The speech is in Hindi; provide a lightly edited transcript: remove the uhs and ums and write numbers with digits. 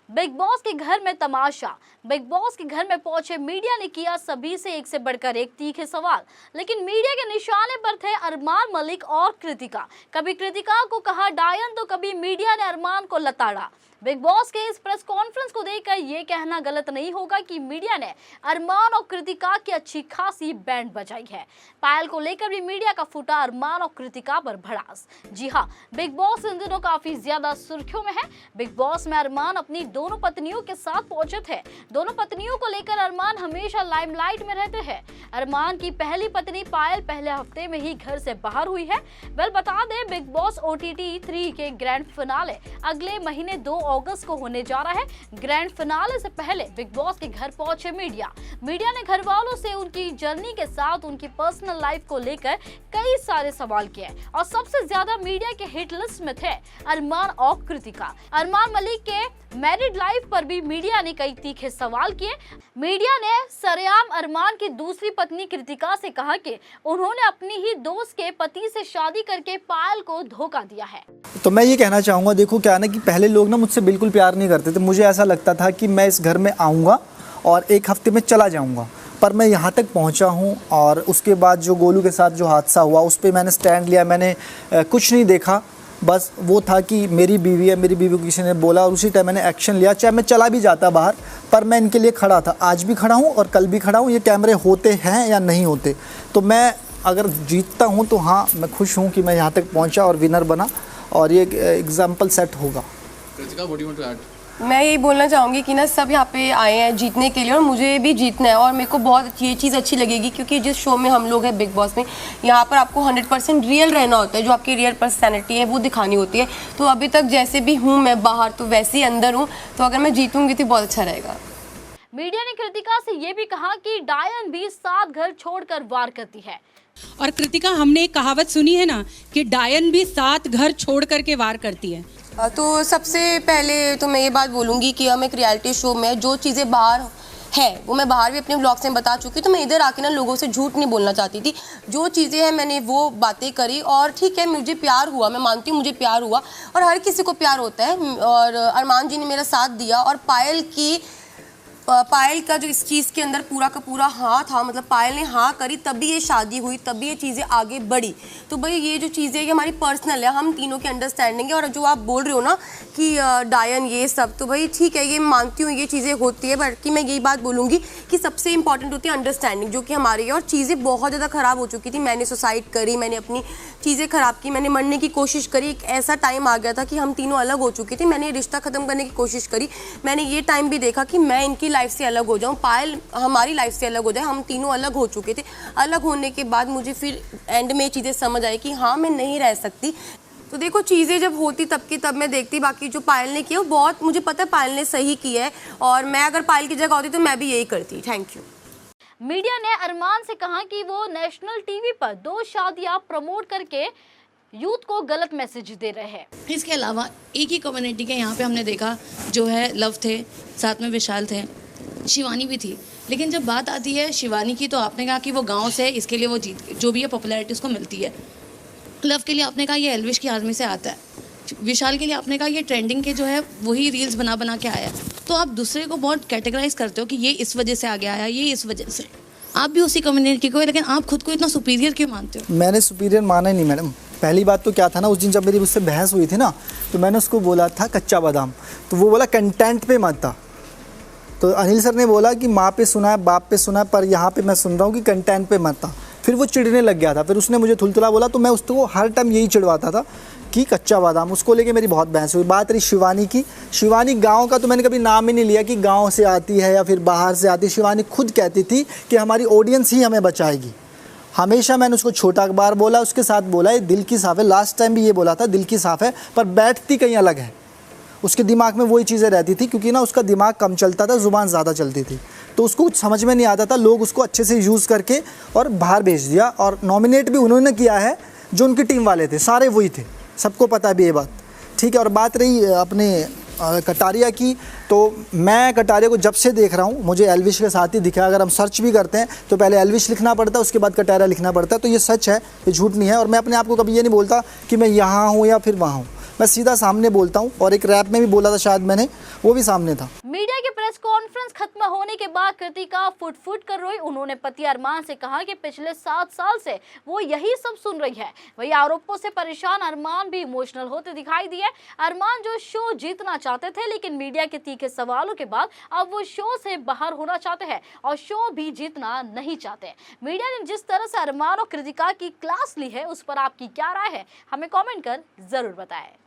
बिग बॉस के घर में तमाशा। बिग बॉस के घर में पहुंचे मीडिया ने किया सभी से एक से बढ़कर एक तीखे सवाल, लेकिन मीडिया के निशाने पर थे अरमान मलिक और कृतिका। कभी कृतिका को कहा डायन तो कभी मीडिया ने अरमान को लताड़ा। बिग बॉस के इस प्रेस कॉन्फ्रेंस को देखकर ये कहना गलत नहीं होगा कि मीडिया ने अरमान और कृतिका की अच्छी खासी बैंड बजाई है। पायल को लेकर भी मीडिया का फूटा अरमान और कृतिका पर भड़ास। जी हाँ, बिग बॉस इन दिनों काफी ज्यादा सुर्खियों में है। बिग बॉस में अरमान अपनी दोनों पत्नियों के साथ पहुंचे थे। दोनों पत्नियों को लेकर अरमान हमेशा लाइमलाइट में रहते हैं। अरमान की पहली पत्नी पायल पहले हफ्ते में ही घर से बाहर हुई है। वेल बता दें, बिग बॉस OTT 3 के ग्रैंड फिनाले अगले महीने 2 अगस्त को होने जा रहा है। ग्रैंड फिनाले से पहले बिग बॉस के घर पहुंचे मीडिया ने घर वालों से उनकी जर्नी के साथ उनकी पर्सनल लाइफ को लेकर कई सारे सवाल किए और सबसे ज्यादा मीडिया के हिट लिस्ट में थे अरमान और कृतिका। अरमान मलिक के मैरिड लाइफ पर भी मीडिया ने कई तीखे सवाल किए। मीडिया ने सरेआम अरमान की दूसरी पत्नी कृतिका से कहा कि उन्होंने अपनी ही दोस्त के पति से शादी करके पायल को धोखा दिया है। तो मैं ये कहना चाहूँगा, देखो क्या ना कि पहले लोग ना मुझसे बिल्कुल प्यार नहीं करते थे। मुझे ऐसा लगता था कि मैं इस घर में आऊँगा और एक हफ्ते में चला जाऊँगा, पर मैं यहाँ तक पहुँचा हूँ। और उसके बाद जो गोलू के साथ जो हादसा हुआ उस पर मैंने स्टैंड लिया। मैंने कुछ नहीं देखा, बस वो था कि मेरी बीवी है, मेरी बीवी को किसी ने बोला और उसी टाइम मैंने एक्शन लिया। चाहे मैं चला भी जाता बाहर, पर मैं इनके लिए खड़ा था। आज भी खड़ा हूँ और कल भी खड़ा हूँ। ये कैमरे होते हैं या नहीं होते, तो मैं अगर जीतता हूँ तो हाँ, मैं खुश हूँ कि मैं यहाँ तक पहुँचा और विनर बना और ये एग्जाम्पल सेट होगा। मैं यही बोलना चाहूँगी कि ना सब यहाँ पे आए हैं जीतने के लिए और मुझे भी जीतना है। और मेरे को बहुत ये चीज़ अच्छी लगेगी क्योंकि जिस शो में हम लोग हैं बिग बॉस में, यहाँ पर आपको 100% रियल रहना होता है। जो आपकी रियल पर्सनैलिटी है वो दिखानी होती है। तो अभी तक जैसे भी हूँ मैं बाहर, तो वैसे ही अंदर हूँ। तो अगर मैं जीतूँगी तो बहुत अच्छा रहेगा। मीडिया ने कृतिका से ये भी कहा कि डायन भी 7 घर छोड़कर वार करती है। और कृतिका, हमने एक कहावत सुनी है ना कि डायन भी 7 घर छोड़ करके वार करती है। तो सबसे पहले तो मैं ये बात बोलूँगी कि हम एक रियलिटी शो में जो चीज़ें बाहर है वो मैं बाहर भी अपने ब्लॉग्स में बता चुकी। तो मैं इधर आके ना लोगों से झूठ नहीं बोलना चाहती थी। जो चीज़ें हैं मैंने वो बातें करी और ठीक है, मुझे प्यार हुआ, मैं मानती हूँ मुझे प्यार हुआ और हर किसी को प्यार होता है। और अरमान जी ने मेरा साथ दिया और पायल का जो इस चीज़ के अंदर पूरा का पूरा हाँ था, मतलब पायल ने हाँ करी तभी ये शादी हुई, तभी ये चीज़ें आगे बढ़ी। तो भाई ये जो चीज़ें ये हमारी पर्सनल है, हम तीनों की अंडरस्टैंडिंग है। और जो आप बोल रहे हो ना कि डायन ये सब, तो भाई ठीक है, ये मानती हूँ ये चीज़ें होती है। बल्कि मैं यही बात बोलूँगी कि सबसे इंपॉर्टेंट होती है अंडरस्टैंडिंग, जो कि हमारी है। और चीज़ें बहुत ज़्यादा ख़राब हो चुकी थी। मैंने सुसाइड करी, मैंने अपनी चीज़ें ख़राब की, मैंने मरने की कोशिश करी। एक ऐसा टाइम आ गया था कि हम तीनों अलग हो चुकी थी। मैंने रिश्ता ख़त्म करने की कोशिश करी। मैंने ये टाइम भी देखा कि मैं इनकी लाइफ से अलग हो जाऊँ, पायल हमारी लाइफ से अलग हो जाए। हम तीनों अलग हो चुके थे। अलग होने के बाद मुझे फिर एंड में चीज़ें समझ आई कि हाँ मैं नहीं रह सकती। तो देखो चीज़ें जब होती तब की तब मैं देखती। बाकी जो पायल ने किया वो बहुत, मुझे पता है पायल ने सही किया है और मैं अगर पायल की जगह होती तो मैं भी यही करती। Thank you. मीडिया ने अरमान से कहा कि वो नेशनल टीवी पर 2 शादियां प्रमोट करके यूथ को गलत मैसेज दे रहे हैं। इसके अलावा एक ही कम्युनिटी के यहाँ पे हमने देखा जो है लव थे, साथ में विशाल थे, शिवानी भी थी। लेकिन जब बात आती है शिवानी की, तो आपने कहा कि वो गांव से, इसके लिए वो जीत जो भी है पॉपुलैरिटी उसको मिलती है। लव के लिए आपने कहा ये एल्विश की आर्मी से आता है। विशाल के लिए आपने कहा ये ट्रेंडिंग के जो है वही रील्स बना बना के आया। तो आप दूसरे को बहुत कैटेगराइज करते हो कि ये इस वजह से आ गया है, ये इस वजह से। आप भी उसी कम्युनिटी को, लेकिन आप खुद को इतना सुपीरियर क्यों मानते हो? मैंने सुपीरियर माना ही नहीं मैडम। पहली बात तो क्या था ना, उस दिन जब मेरी उससे बहस हुई थी ना, तो मैंने उसको बोला था कच्चा बादाम, तो वो बोला कंटेंट पे मत था। तो अनिल सर ने बोला कि माँ पे सुना है, बाप पे सुना है, पर यहाँ पे मैं सुन रहा हूँ कि कंटेंट पे मत था। फिर वो चिढ़ने लग गया था। फिर उसने मुझे थुलथुला बोला, तो मैं उसको हर टाइम यही चिढ़वाता था कि कच्चा बादाम। उसको लेके मेरी बहुत बहस हुई। बात रही शिवानी की, शिवानी गांव का तो मैंने कभी नाम ही नहीं लिया कि गांव से आती है या फिर बाहर से आती है। शिवानी खुद कहती थी कि हमारी ऑडियंस ही हमें बचाएगी। हमेशा मैंने उसको छोटा अखबार बोला, उसके साथ बोला ये दिल की साफ़ है। लास्ट टाइम भी ये बोला था दिल की साफ़ है, पर बैठती कहीं अलग है। उसके दिमाग में वही चीज़ें रहती थी क्योंकि ना उसका दिमाग कम चलता था, ज़ुबान ज़्यादा चलती थी, तो उसको कुछ समझ में नहीं आता था। लोग उसको अच्छे से यूज़ करके और बाहर भेज दिया। और नॉमिनेट भी उन्होंने किया है, जो उनकी टीम वाले थे सारे वही थे, सबको पता भी ये बात, ठीक है। और बात रही अपने कटारिया की, तो मैं कटारिया को जब से देख रहा हूँ मुझे एल्विश के साथ ही दिखा। अगर हम सर्च भी करते हैं तो पहले एल्विश लिखना पड़ता है, उसके बाद कटारिया लिखना पड़ता है। तो ये सच है, ये झूठ नहीं है। और मैं अपने आप को कभी ये नहीं बोलता कि मैं यहाँ हूँ या फिर वहाँ हूँ। मैं सीधा सामने बोलता हूँ, और एक रैप में भी बोला था शायद मैंने, वो भी सामने था। मीडिया की प्रेस कॉन्फ्रेंस खत्म होने के बाद कृतिका फुट फुट कर रोई। उन्होंने पति अरमान से कहा कि पिछले 7 साल से वो यही सब सुन रही है। वही आरोपों से परेशान अरमान भी इमोशनल होते दिखाई दिए। अरमान जो शो जीतना चाहते थे, लेकिन मीडिया के तीखे सवालों के बाद अब वो शो से बाहर होना चाहते हैं और शो भी जीतना नहीं चाहते। मीडिया ने जिस तरह से अरमान और कृतिका की क्लास ली है, उस पर आपकी क्या राय है, हमें कमेंट कर जरूर बताएं।